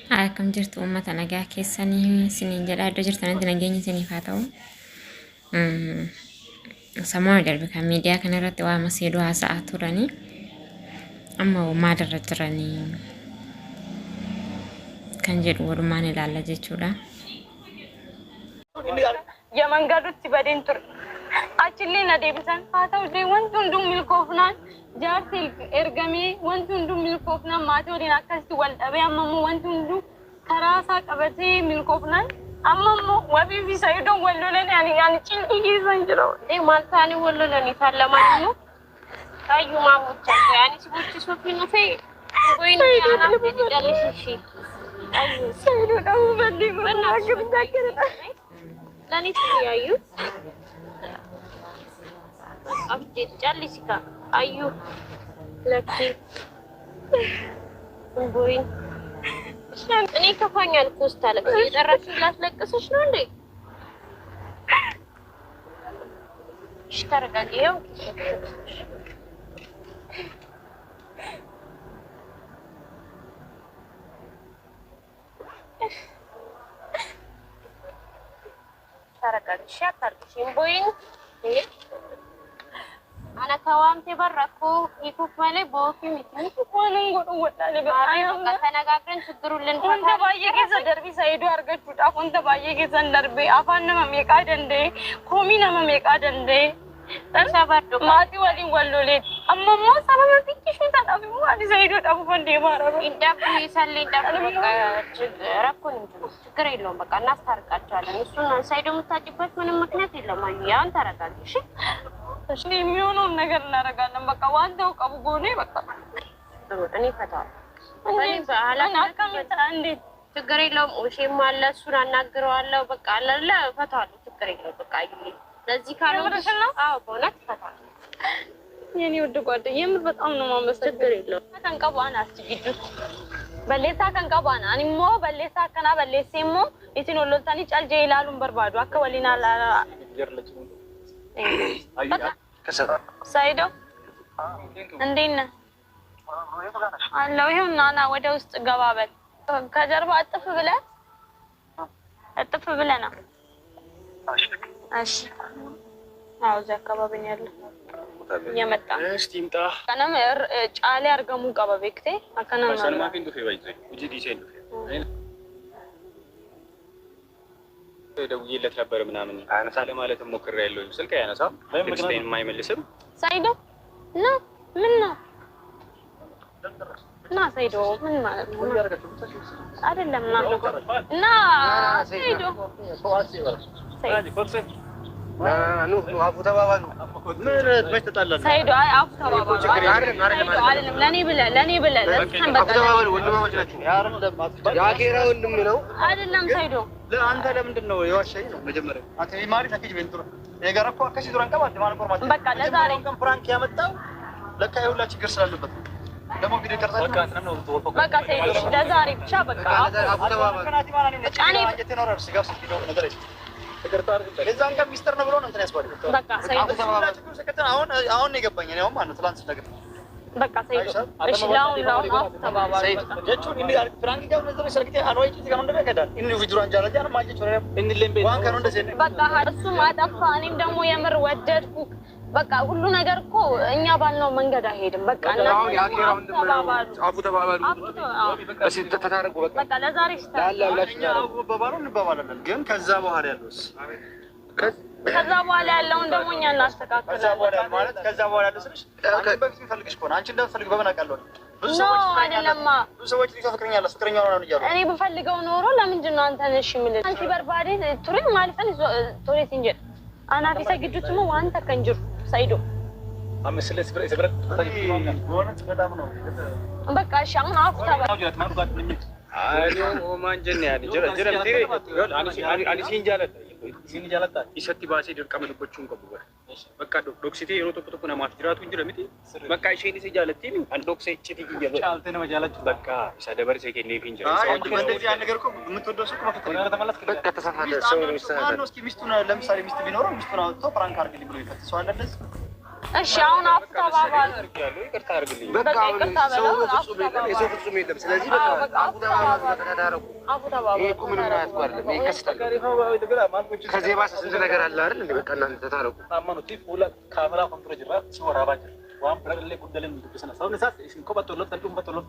Akkam jirtu uummata nagaa keessanii siniin jedhaa iddoo jirtanitti nageenya isiniif haa ta'u. Sammuu darbe kan miidiyaa kanarratti waa maseeduu haasa'aa turanii amma maalirra jiranii kan jedhu walumaan ilaalla jechuudha. Yamangadutti badeen ture. Achillee na deebisan haa ta'ullee wanti hunduu milkoofnaan jaarsi ergamee wanti hunduu milkoofnaan maatii waliin akkasitti wal dhabee ammoo wanti hunduu karaa isaa qabatee milkoofnaan ammoo wabii fi Sayidoon wal lolan ani cinqii keessan jira. Maal taane wal lolanii isaan lamaan immoo hayyumaa muchaa ani si bulchisuuf hin dhufee goyni anaaf itti dhalisiishi. Sayidoo dhabuu ballee goonaa akkamitti akkanadha. Lanitti yaayyuu abdii jallisika ayyuu lakkii goyin እኔ ከፋኛል እኮ ስታለቅስ የጠራችኝ ላስለቅስሽ ነው እንዴ? እሺ ተረጋጊ። ይኸው ተረጋጊ። እሺ አታልቅሽ ቦይን أنا كوامتي بركو يكوف مالي بوفي متني Waanan godhu wadhaale أنا كنا قابلين تدرون لين wanta baay'ee keessa darbii Sayidoo argachuudhaaf wanta baay'ee keessan darbee afaan nama meeqaa danda'e koomii nama meeqaa danda'e maatii waliin wal lolee amma immoo sababa xiqqishuu tanaaf immoo ani Sayidoo dhabuufan deemaa jira. Indabni isallee indabni rakkoon hin jiru ችግር የለውም በቃ እናስታርቃቸዋለን። እሱን Sayidoo የምታጭበት ምንም ምክንያት የለም። ያን ተረጋጊ እሺ። እሺ የሚሆነውን ነገር እናደርጋለን። በቃ ዋንታው ቀቡ ጎኔ በቃ እኔ ፈታው እኔ በኋላ አካምታ እንዴት ችግር የለውም። እሺም አለ እሱን አናግረዋለሁ። በቃ አለለ ፈታዋለሁ። ችግር የለውም። በቃ ይሄ ለዚህ ካልሆነሽ አዎ በእውነት ፈታዋለሁ። የኔ ውድ ጓደኛዬ የምር በጣም ነው ማመሰግነው። ችግር የለውም። ከንቀባና አስጊዱ በሌሳ ከንቀባና እኔሞ በሌሳ ከና በሌሴሞ ኢቲን ወሎታኒ ጫልጄ ይላሉን በርባዱ አከወሊና ላ Sayidoo እንዴት ነህ? አለሁ። ይኸውና ና ወደ ውስጥ ገባ በል። ከጀርባ እጥፍ ብለህ ና። እሺ አዎ እዚህ አካባቢ ነው ያለው። እየመጣ እስቲ ይምጣ። ከነም ጫሌ አርገሙ ቀባ ቤክቴ አከነም ሰልማ ፊንዱ ፈይባይ ውጂ ዲሴን ደውዬለት ነበር ምናምን አነሳ ለማለት ሞክሬያለሁ። ስልክ አያነሳም። ስልኬን የማይመልስም Sayidoo ና ምን ነው ና Sayidoo ምን ማለት ነው? አይደለም ና Sayidoo Sayidoo አይ አፉ ተባባሉ አይደለም ለኔ ብለህ ለእንትን በቃ ያኬራ ወንድም ነው አይደለም Sayidoo ለአንተ ለምንድን ነው የዋሸኝ ነው መጀመሪያ አተ ማሪ ታከጂ በእንትሮ የጋራኮ አከሲ ዱራን ቀባ ደማን ቆርማት በቃ ለዛሬ ፍራንክ ያመጣው ለካ ይሁላ ችግር ስላለበት ደግሞ ቪዲዮ ቀርጻ በቃ Sayidoo ለዛሬ ብቻ በቃ ከናቲ ማና ነው ጫኔ አንጀቴ ነው ረስ ጋር ሲዶ ነገር ተከርታ አርግ ለዛን ጋር ሚስተር ነው ብሎ ነው እንትን ያስባል በቃ Sayidoo አሁን ነው የገባኝ ነው ማለት ትላንት ነገር በቃ Sayidoo እሺ ላውን አፍ ተባባሉ ጀቹ እንዴ ፍራንክ ጋር ነበር ሰርክቴ አኖይ እዚህ ጋር እንደበ ከዳል እን ቪዲዮን ጃለጃ ነው ማጀች ነው እንልን ቤት ዋን ከነው እንደዚህ በቃ እሱም አጠፋ እኔም ደግሞ የምር ወደድኩ። በቃ ሁሉ ነገር እኮ እኛ ባልነው መንገድ አይሄድም። በቃ እና ያኬራው አፉ ተባባሉ እሺ ተታረቁ በቃ ለዛሬ በባሉ እንባባላለን። ግን ከዛ በኋላ ያለውስ ከዛ በኋላ ያለውን ደግሞ እኛ እናስተካክላለን። ከዛ በኋላ ያለው ስልሽ አንቺ በፊት የሚፈልግሽ ከሆነ አንቺ እንደምትፈልግ በምን አውቃለሁ? ብዙ ሰዎች ፍቅረኛለሽ ፍቅረኛ ነው እያሉ እኔ ብፈልገው ኖሮ ለምንድን ነው አንተ ነሽ የምልህ? አንቺ በርባዴ ቱሪ ማልፈን ቶሬ ሲንጀ አናፊ ሰግዱትሙ ዋንተ ከንጅሩ Sayidoo አመስለስ ብረ ወነት በጣም ነው በቃ እሺ አሁን አፉ ተባባሉ አሎ ማንጀን ያኒ ጀረ አኒ ሲንጃለታ ሲንጃለታ ይሰቲ ባሴ ድርቀም ልቦቹን ቀቡበ በቃ ዶክሲቲ የሮ ቶኮ ቶኮ ናማት ጅራቱ እንጂ ለሚቲ በቃ ይሸኒ ሲጃለቲ አን ዶክሴ ጭቲ ይገበ ቻልተ ነው መጃለች በቃ ይሳደበር ሰከ ኔ ፊንጀ አይ እንደዚህ ያን ነገር እኮ የምትወደው ሰው መከከለ ተመለስ በቃ ተሳፋደ ሰው ይሳደ ማነው እስኪ ሚስቱን ለምሳሌ ሚስት ቢኖረው ሚስቱን አውጥቶ ፕራንክ አድርግልኝ ብሎ ይፈትሰዋል እንደዚህ እሺ አሁን አፉ ተባባሉ። ይቅርታ አድርግልኝ። በቃ ሰው ፍጹም የለም፣ የሰው ፍጹም የለም። ስለዚህ በቃ አፉ ተባባሉ፣ ተዳረቁ። ይሄ እኮ ምንም አያስባልም። ይሄ ከስታል ከዚህ የባሰ ስንት ነገር አለ አይደል እንዴ? በቃ እናንተ ተታረቁ። አማኑቲ ፉላ ካሜራ ኮንትሮ ጅራ ሲወራባጅ ዋን ብራለ ጉደለም እንደሰና ሰው ነሳስ እሺ ኮባቶሎት ተንዱም ባቶሎት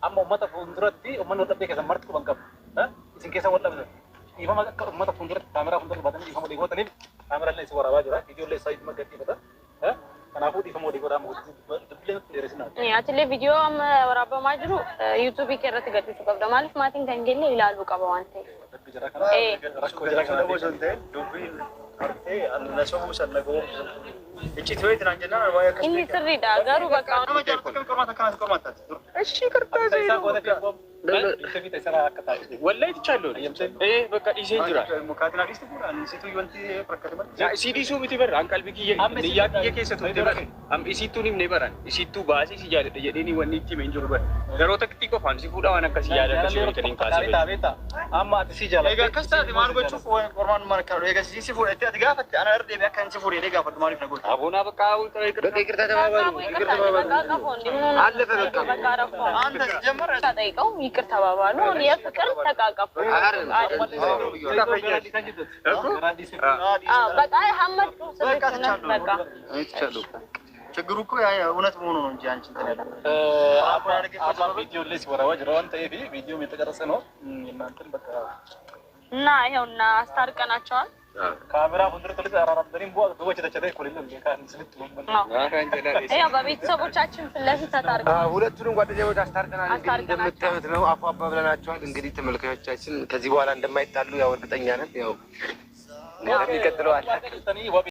አማ ኡመታ ፉንድረት ኡመን ወጣ ከዛ ማርት ኮንከብ እሺ ከዛ ወጣ ይፈማ ኡመታ ፉንድረት ካሜራ ፉንድረት ባተን ይፈማ ዲጎተኒ ካሜራ ላይ ሲወራባጅ ቪዲዮ ላይ ሳይት መገጥ ይፈታ ከናፉ ዲፈሞ ዲጎዳ ሞት ድብለን ደረስና ያትለ ቪዲዮ ወራባ ማጅሩ ዩቲዩብ ይከረት ገጥቱ ቀብደ ማለት ማቲን ከንገለ ይላሉ ቀባዋንተ ረስኮ ጀራ ከነቦ ሰንተ ዱቢ አርቴ አነሰው ሰነጎ እቺ ትወይት ናንጀና ዋያ ከስ ኢኒ ትሪዳ ጋሩ በቃ ነው ማጀርኩ ኮርማታ ካናስ ኮርማታ እሺ ቅርታ ዘይሮ ለተፊት ተሰራ አከታች ወላይ ትቻለው በቃ ኢሴን ጅራ ሙካትና ዲስት ቡራን ሲቱ ይወንቲ ፍረከተመ ሲዲሱ ቢትበር አንቀልቢ ኪየ ከሰቱ ተበር አም ኢሲቱንም ነበራን ኢሲቱ ባሲ ሲያለ የደኒ ወንቲ መንጆር በር ደሮተ ክቲኮ ፋንሲ ፉዳ ዋና ከሲያለ ከሲዮ ተኒን ካሰ ቤታ አማ ሲጃላ ኤጋ ከስታት ማንጎቹ ፎርማን ማርካሎ ኤጋ ሲሲ ፉዳ ተጋፈት አና እርዴ ቢያካን ሲፉሪ ኤጋ ፈት ማሪፍ ነው አቡና በቃ ይቅርታ ተባባሉ አለፈ በቃ አንተ ጀመረ ታጠይቀው ይቅር ተባባሉ። የፍቅር ተቃቀፉ። በቃ ሐመድ በቃ ችግሩ እኮ እውነት መሆኑ ነው እንጂ አንቺ እንትን ያለው አባ ቪዲዮ ላይ ሲወራዋጅ ረዋን ተይቢ ቪዲዮ የተቀረጸ ነው እናንተን በቃ እና ይሄውና አስታርቀናቸዋል። ካሜራ ወንድር ተልጽ አራራም ደሪም ቦች ተቸደ ይኮልልን ለካን ስልት ነው ያው በቤተሰቦቻችን ፍለፊት ተታርቀናል። ሁለቱንም ጓደኛሞች አስታርቀናል። እንደምታዩት ነው አፏ አባብለናቸዋል። እንግዲህ ተመልካቾቻችን ከዚህ በኋላ እንደማይጣሉ ያው እርግጠኛ ነን። ያው የሚቀጥለው አለ